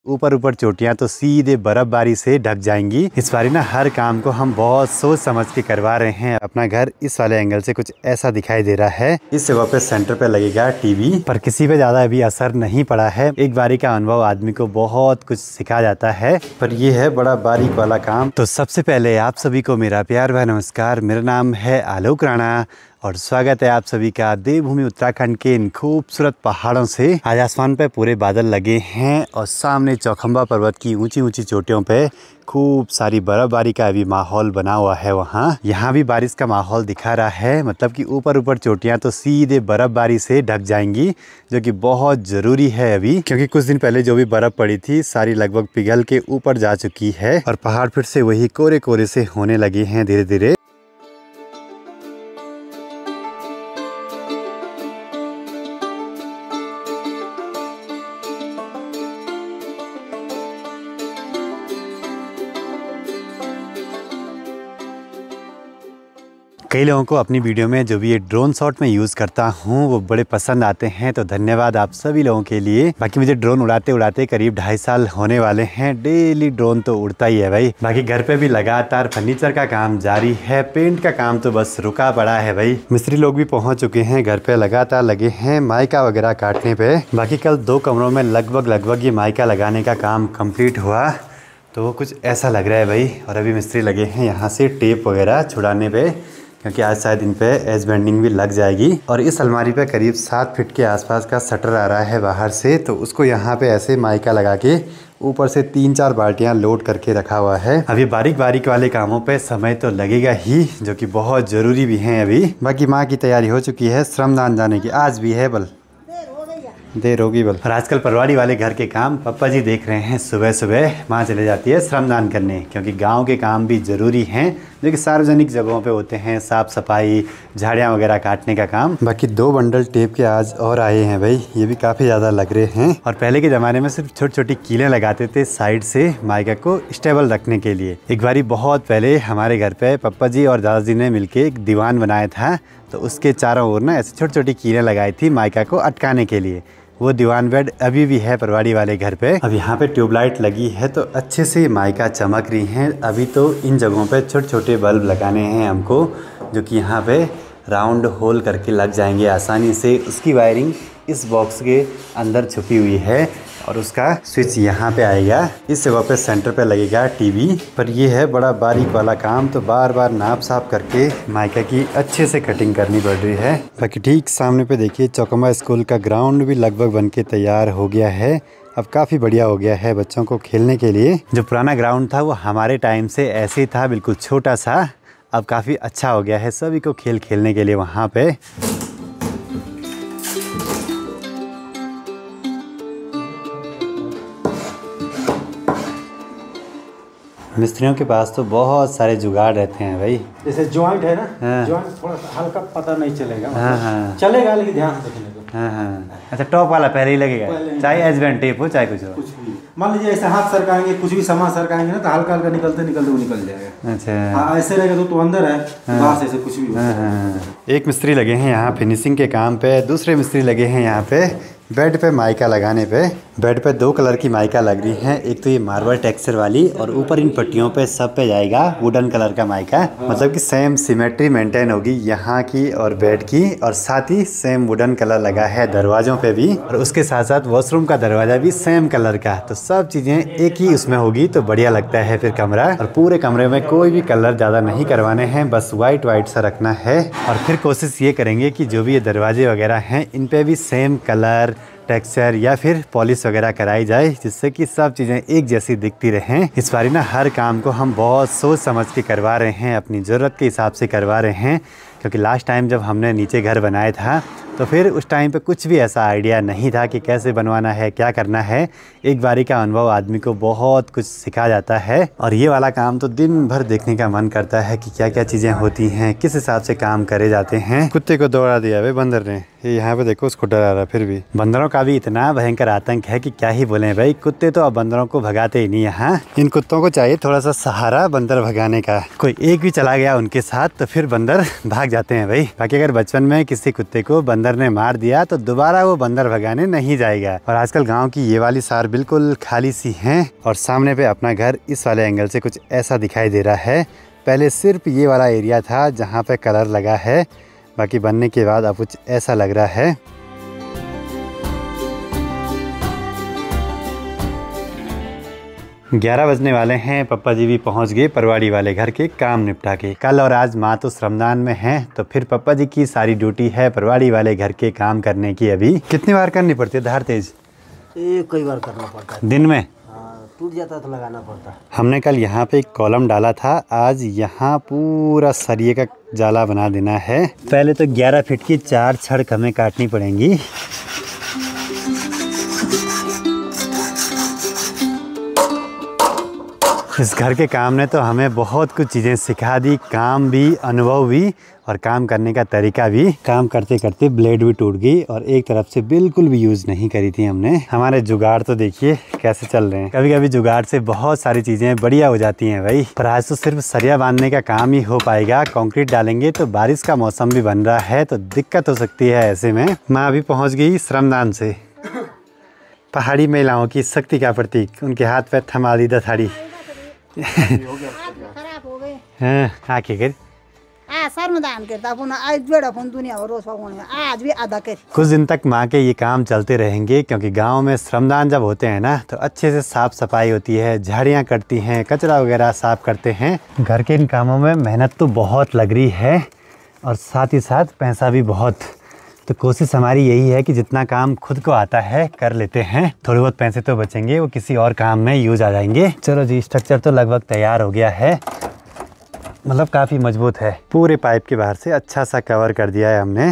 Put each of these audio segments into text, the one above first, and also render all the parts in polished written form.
ऊपर ऊपर चोटियां तो सीधे बर्फबारी से ढक जाएंगी। इस बारी ना हर काम को हम बहुत सोच समझ के करवा रहे हैं। अपना घर इस वाले एंगल से कुछ ऐसा दिखाई दे रहा है। इस जगह पे सेंटर पे लगेगा टीवी, पर किसी पे ज्यादा अभी असर नहीं पड़ा है। एक बारी का अनुभव आदमी को बहुत कुछ सिखा जाता है, पर ये है बड़ा बारीक वाला काम। तो सबसे पहले आप सभी को मेरा प्यार भरा नमस्कार। मेरा नाम है आलोक राणा और स्वागत है आप सभी का देवभूमि उत्तराखंड के इन खूबसूरत पहाड़ों से। आज आसमान पे पूरे बादल लगे हैं और सामने चौखंबा पर्वत की ऊंची ऊंची चोटियों पे खूब सारी बर्फबारी का अभी माहौल बना हुआ है। यहाँ भी बारिश का माहौल दिखा रहा है, मतलब कि ऊपर ऊपर चोटियां तो सीधे बर्फबारी से ढक जाएंगी, जो कि बहुत ज़रूरी है अभी, क्योंकि कुछ दिन पहले जो भी बर्फ़ पड़ी थी सारी लगभग पिघल के ऊपर जा चुकी है और पहाड़ फिर से वही कोरे कोरे से होने लगे हैं धीरे धीरे। कई लोगों को अपनी वीडियो में जो भी ये ड्रोन शॉट मैं यूज़ करता हूँ वो बड़े पसंद आते हैं, तो धन्यवाद आप सभी लोगों के लिए। बाकी मुझे ड्रोन उड़ाते उड़ाते करीब 2.5 साल होने वाले हैं। डेली ड्रोन तो उड़ता ही है भाई। बाकी घर पे भी लगातार फर्नीचर का काम जारी है, पेंट का काम तो बस रुका पड़ा है भाई। मिस्त्री लोग भी पहुँच चुके हैं, घर पे लगातार लगे हैं माइका वगैरह काटने पे। बाकी कल 2 कमरों में लगभग ये माइका लगाने का काम कम्प्लीट हुआ, तो कुछ ऐसा लग रहा है भाई। और अभी मिस्त्री लगे हैं यहाँ से टेप वगैरह छुड़ाने पे, क्योंकि आज शायद इन पे एज बेंडिंग भी लग जाएगी। और इस अलमारी पे करीब 7 फीट के आसपास का शटर आ रहा है बाहर से, तो उसको यहाँ पे ऐसे माइका लगा के ऊपर से 3-4 बाल्टियाँ लोड करके रखा हुआ है। अभी बारीक बारीक वाले कामों पे समय तो लगेगा ही, जो कि बहुत ज़रूरी भी हैं अभी। बाकी माँ की तैयारी हो चुकी है श्रमदान जाने की, आज भी है बल देर होगी बल। और आजकल परवाड़ी वाले घर के काम पापा जी देख रहे हैं। सुबह सुबह माँ चले जाती है श्रमदान करने, क्योंकि गांव के काम भी ज़रूरी हैं, जो कि सार्वजनिक जगहों पे होते हैं, साफ़ सफाई, झाड़ियाँ वगैरह काटने का काम। बाकी 2 बंडल टेप के आज और आए हैं भाई, ये भी काफ़ी ज़्यादा लग रहे हैं। और पहले के ज़माने में सिर्फ छोटी छोटी कीलें लगाते थे साइड से माइका को स्टेबल रखने के लिए। एक बारी बहुत पहले हमारे घर पे पापा जी और दादाजी ने मिलके एक दीवान बनाया था, तो उसके चारों ओर ना ऐसे छोटी छोटी कीलें लगाई थी माइका को अटकाने के लिए। वो दीवान बेड अभी भी है परवाड़ी वाले घर पे। अब यहाँ पे ट्यूबलाइट लगी है तो अच्छे से माइका चमक रही हैं। अभी तो इन जगहों पे छोटे छोटे बल्ब लगाने हैं हमको, जो कि यहाँ पे राउंड होल करके लग जाएंगे आसानी से। उसकी वायरिंग इस बॉक्स के अंदर छुपी हुई है और उसका स्विच यहाँ पे आएगा। इस जगह पे सेंटर पे लगेगा टीवी, पर ये है बड़ा बारीक वाला काम, तो बार बार नाप साफ करके माइका की अच्छे से कटिंग करनी पड़ रही है। बाकी ठीक सामने पे देखिए चौखंबा स्कूल का ग्राउंड भी लगभग बन के तैयार हो गया है। अब काफ़ी बढ़िया हो गया है बच्चों को खेलने के लिए। जो पुराना ग्राउंड था वो हमारे टाइम से ऐसे ही था, बिल्कुल छोटा सा। अब काफ़ी अच्छा हो गया है सभी को खेलने के लिए वहाँ पे। मिस्त्रियों के पास तो बहुत सारे जुगाड़ रहते हैं भाई। जैसे जॉइंट है ना, जॉइंट थोड़ा सा हल्का पता नहीं चलेगा, चलेगा लेकिन ध्यान से देखने को। अच्छा, टॉप वाला पहले ही लगेगा, चाहे एजबेंड टेप हो चाहे कुछ हो। कुछ भी मान लीजिए ऐसे हाथ सरकाएंगे, कुछ भी सामान सरकाएंगे ना, तो हल्का हल्का निकलते निकलते वो निकल जाएगा। अच्छा, ऐसे रहेगा तो अंदर है, बाहर से ऐसे कुछ भी। एक मिस्त्री लगे हैं यहाँ फिनिशिंग के काम पे, दूसरे मिस्त्री लगे हैं यहाँ पे बेड पे माइका लगाने पे। बेड पे 2 कलर की माइका लग रही है, एक तो ये मार्बल टेक्सचर वाली, और ऊपर इन पट्टियों पे सब पे जाएगा वुडन कलर का माइका। मतलब कि सेम सिमेट्री मेंटेन होगी यहाँ की और बेड की, और साथ ही सेम वुडन कलर लगा है दरवाजों पे भी, और उसके साथ साथ वॉशरूम का दरवाजा भी सेम कलर का। तो सब चीज़ें एक ही उसमें होगी तो बढ़िया लगता है फिर कमरा। और पूरे कमरे में कोई भी कलर ज़्यादा नहीं करवाने हैं, बस वाइट सा रखना है। और फिर कोशिश ये करेंगे कि जो भी ये दरवाजे वगैरह हैं इन पे भी सेम कलर, टेक्सचर या फिर पॉलिश वगैरह कराई जाए, जिससे कि सब चीज़ें एक जैसी दिखती रहें। इस बारी ना हर काम को हम बहुत सोच समझ के करवा रहे हैं, अपनी ज़रूरत के हिसाब से करवा रहे हैं। क्योंकि लास्ट टाइम जब हमने नीचे घर बनाया था तो फिर उस टाइम पे कुछ भी ऐसा आइडिया नहीं था कि कैसे बनवाना है, क्या करना है। एक बारी का अनुभव आदमी को बहुत कुछ सिखा जाता है। और ये वाला काम तो दिन भर देखने का मन करता है कि क्या क्या चीज़ें होती हैं, किस हिसाब से काम करे जाते हैं। कुत्ते को दौड़ा दिया भाई बंदर ने। ये यहाँ पे देखो उसको डरा रहा है। फिर भी बंदरों का भी इतना भयंकर आतंक है कि क्या ही बोले भाई। कुत्ते तो अब बंदरों को भगाते ही नहीं। यहाँ इन कुत्तों को चाहिए थोड़ा सा सहारा बंदर भगाने का। कोई एक भी चला गया उनके साथ तो फिर बंदर भाग जाते हैं भाई। बाकी अगर बचपन में किसी कुत्ते को बंदर ने मार दिया तो दोबारा वो बंदर भगाने नहीं जाएगा। और आजकल गाँव की ये वाली सार बिल्कुल खाली सी है और सामने पे अपना घर इस वाले एंगल से कुछ ऐसा दिखाई दे रहा है। पहले सिर्फ ये वाला एरिया था जहाँ पे कलर लगा है, बाकी बनने के बाद अब कुछ ऐसा लग रहा है। ग्यारह बजने वाले हैं। पप्पा जी भी पहुंच गए परवाड़ी वाले घर के काम निपटा के। कल और आज माँ तो श्रमदान में है तो फिर पप्पा जी की सारी ड्यूटी है परवाड़ी वाले घर के काम करने की। अभी कितनी बार करनी पड़ती है धार तेज? कई बार करना पड़ता है दिन में। टूट जाता तो लगाना पड़ता है। हमने कल यहाँ पे एक कॉलम डाला था, आज यहाँ पूरा सरिये का जाला बना देना है। पहले तो 11 फीट की 4 छड़ हमें काटनी पड़ेंगी। इस घर के काम ने तो हमें बहुत कुछ चीज़ें सिखा दी, काम भी, अनुभव भी और काम करने का तरीका भी। काम करते करते ब्लेड भी टूट गई और एक तरफ से बिल्कुल भी यूज़ नहीं करी थी हमने। हमारे जुगाड़ तो देखिए कैसे चल रहे हैं। कभी कभी जुगाड़ से बहुत सारी चीज़ें बढ़िया हो जाती हैं भाई। पर आज तो सिर्फ सरिया बांधने का काम ही हो पाएगा। कंक्रीट डालेंगे तो बारिश का मौसम भी बन रहा है तो दिक्कत हो सकती है। ऐसे में माँ अभी पहुँच गई श्रमदान से। पहाड़ी महिलाओं की शक्ति का प्रतीक, उनके हाथ पे थमा दी दथाड़ी। खराब हो गए हाँ के कर शर्मदान करता आज बेड़ा फोन दुनिया रोज आज भी आधा कर। कुछ दिन तक माँ के ये काम चलते रहेंगे क्योंकि गांव में श्रमदान जब होते हैं ना तो अच्छे से साफ सफाई होती है, झाड़ियाँ कटती हैं, कचरा वगैरह साफ करते हैं। घर के इन कामों में मेहनत तो बहुत लग रही है और साथ ही साथ पैसा भी बहुत। तो कोशिश हमारी यही है कि जितना काम खुद को आता है कर लेते हैं। थोड़े बहुत पैसे तो बचेंगे, वो किसी और काम में यूज आ जाएंगे। चलो जी, स्ट्रक्चर तो लगभग तैयार हो गया है, मतलब काफ़ी मजबूत है। पूरे पाइप के बाहर से अच्छा सा कवर कर दिया है हमने।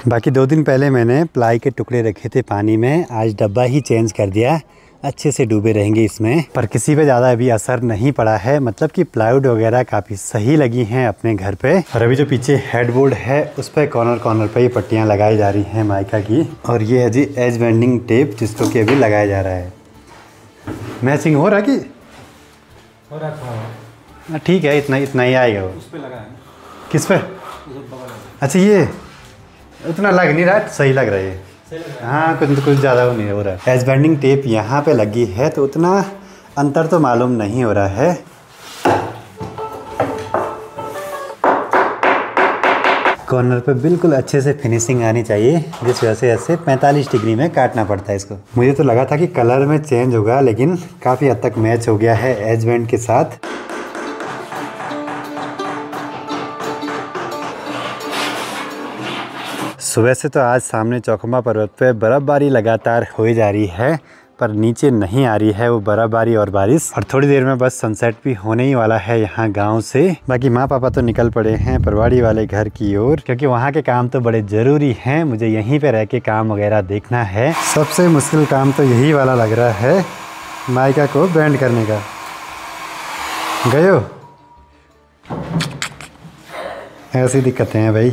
बाकी 2 दिन पहले मैंने प्लाई के टुकड़े रखे थे पानी में, आज डब्बा ही चेंज कर दिया। अच्छे से डूबे रहेंगे इसमें, पर किसी पे ज़्यादा अभी असर नहीं पड़ा है। मतलब कि प्लाईवुड वगैरह काफ़ी सही लगी हैं अपने घर पे। और अभी जो पीछे हेडबोर्ड है उस पर कॉर्नर कॉर्नर पे ये पट्टियाँ लगाई जा रही हैं माइका की। और ये है जी एज बेंडिंग टेप जिसको कि अभी लगाया जा रहा है। मैचिंग हो रहा कि हो रहा? ठीक है, इतना ही आएगा। वो उस पे लगा है। किस पे? अच्छा, ये उतना लग नहीं रहा, सही लग रहा है। हाँ, कुछ ज़्यादा वो नहीं हो रहा है। एज बेंडिंग टेप यहाँ पे लगी है तो उतना अंतर तो मालूम नहीं हो रहा है। कॉर्नर पे बिल्कुल अच्छे से फिनिशिंग आनी चाहिए, जिस वजह से ऐसे 45 डिग्री में काटना पड़ता है इसको। मुझे तो लगा था कि कलर में चेंज होगा, लेकिन काफ़ी हद तक मैच हो गया है एज बेंड के साथ। सुबह से तो आज सामने चौखंबा पर्वत पे बर्फ़बारी लगातार हो जा रही है, पर नीचे नहीं आ रही है वो बर्फ़बारी और बारिश। और थोड़ी देर में बस सनसेट भी होने ही वाला है यहाँ गांव से। बाकी माँ पापा तो निकल पड़े हैं परवाड़ी वाले घर की ओर, क्योंकि वहाँ के काम तो बड़े ज़रूरी हैं। मुझे यहीं पे रह के काम वगैरह देखना है। सबसे मुश्किल काम तो यही वाला लग रहा है, माइका को बैंड करने का। गयो ऐसी दिक्कतें हैं भाई,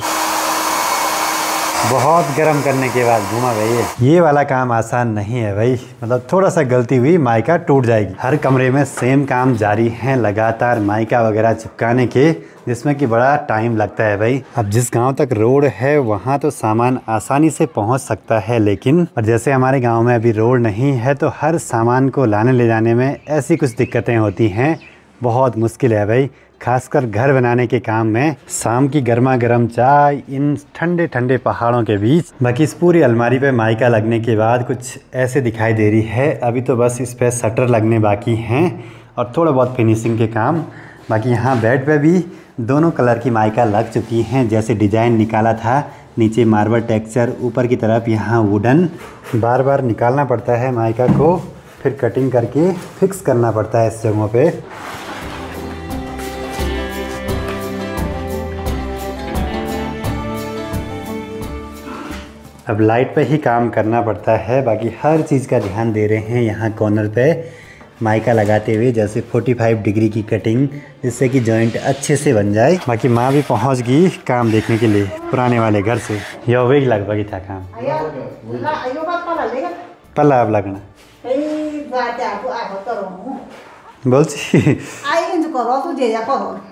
बहुत गर्म करने के बाद घूमा भाई। ये वाला काम आसान नहीं है भाई, मतलब थोड़ा सा गलती हुई माइका टूट जाएगी। हर कमरे में सेम काम जारी है लगातार माइका वगैरह चिपकाने के, जिसमें कि बड़ा टाइम लगता है भाई। अब जिस गांव तक रोड है वहां तो सामान आसानी से पहुंच सकता है, लेकिन और जैसे हमारे गांव में अभी रोड नहीं है तो हर सामान को लाने ले जाने में ऐसी कुछ दिक्कतें होती हैं, बहुत मुश्किल है भाई। खासकर घर बनाने के काम में शाम की गर्मा गर्म चाय इन ठंडे ठंडे पहाड़ों के बीच। बाकी इस पूरी अलमारी पे माइका लगने के बाद कुछ ऐसे दिखाई दे रही है। अभी तो बस इस पे शटर लगने बाकी हैं और थोड़ा बहुत फिनिशिंग के काम बाकी। यहाँ बेड पे भी दोनों कलर की माइका लग चुकी हैं, जैसे डिज़ाइन निकाला था। नीचे मार्बल टेक्सचर, ऊपर की तरफ यहाँ वुडन। बार बार निकालना पड़ता है माइका को, फिर कटिंग करके फिक्स करना पड़ता है इस जगहों पे। अब लाइट पे ही काम करना पड़ता है, बाकी हर चीज़ का ध्यान दे रहे हैं यहाँ कॉर्नर पे। माइका लगाते हुए, जैसे 45 डिग्री की कटिंग, जिससे कि जॉइंट अच्छे से बन जाए। बाकी माँ भी पहुंच गई काम देखने के लिए पुराने वाले घर से। यह वेग लगभग ही था काम पल्ला अब लगना बोल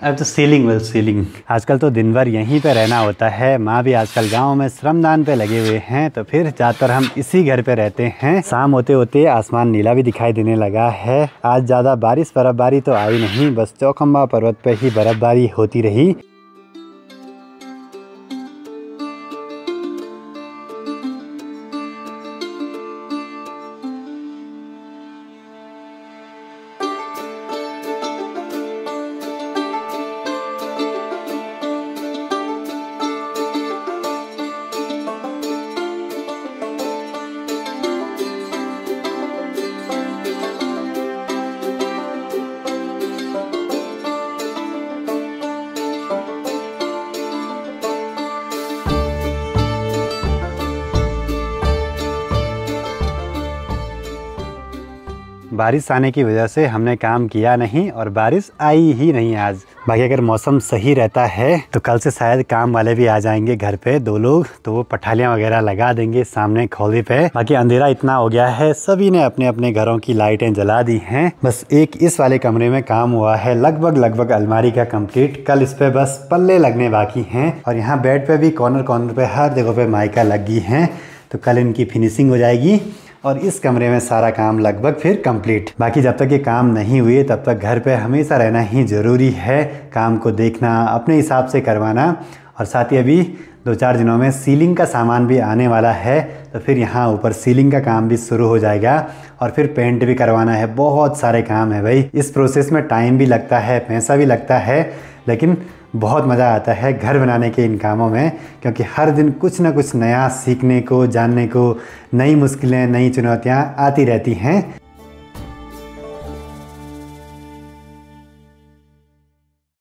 अब तो सीलिंग आजकल तो दिन भर यहीं पे रहना होता है। माँ भी आजकल गांव में श्रमदान पे लगे हुए हैं, तो फिर ज़्यादातर हम इसी घर पे रहते हैं। शाम होते होते आसमान नीला भी दिखाई देने लगा है। आज ज़्यादा बर्फबारी तो आई नहीं, बस चौखंबा पर्वत पे ही बर्फबारी होती रही। बारिश आने की वजह से हमने काम किया नहीं और बारिश आई ही नहीं आज। बाकी अगर मौसम सही रहता है तो कल से शायद काम वाले भी आ जाएंगे घर पे 2 लोग, तो वो पठालियाँ वगैरह लगा देंगे सामने खोली पे। बाकी अंधेरा इतना हो गया है, सभी ने अपने अपने घरों की लाइटें जला दी हैं। बस एक इस वाले कमरे में काम हुआ है लगभग अलमारी का कंप्लीट। कल इस पे बस पल्ले लगने बाकी हैं और यहाँ बेड पे भी कॉर्नर पे हर जगह पे माइका लग गई हैं, तो कल इनकी फिनिशिंग हो जाएगी और इस कमरे में सारा काम लगभग फिर कंप्लीट। बाकी जब तक ये काम नहीं हुए तब तक घर पे हमेशा रहना ही ज़रूरी है, काम को देखना, अपने हिसाब से करवाना। और साथ ही अभी 2-4 दिनों में सीलिंग का सामान भी आने वाला है, तो फिर यहाँ ऊपर सीलिंग का काम भी शुरू हो जाएगा और फिर पेंट भी करवाना है। बहुत सारे काम है भाई। इस प्रोसेस में टाइम भी लगता है, पैसा भी लगता है, लेकिन बहुत मज़ा आता है घर बनाने के इन कामों में, क्योंकि हर दिन कुछ ना कुछ नया सीखने को, जानने को, नई मुश्किलें, नई चुनौतियाँ आती रहती हैं।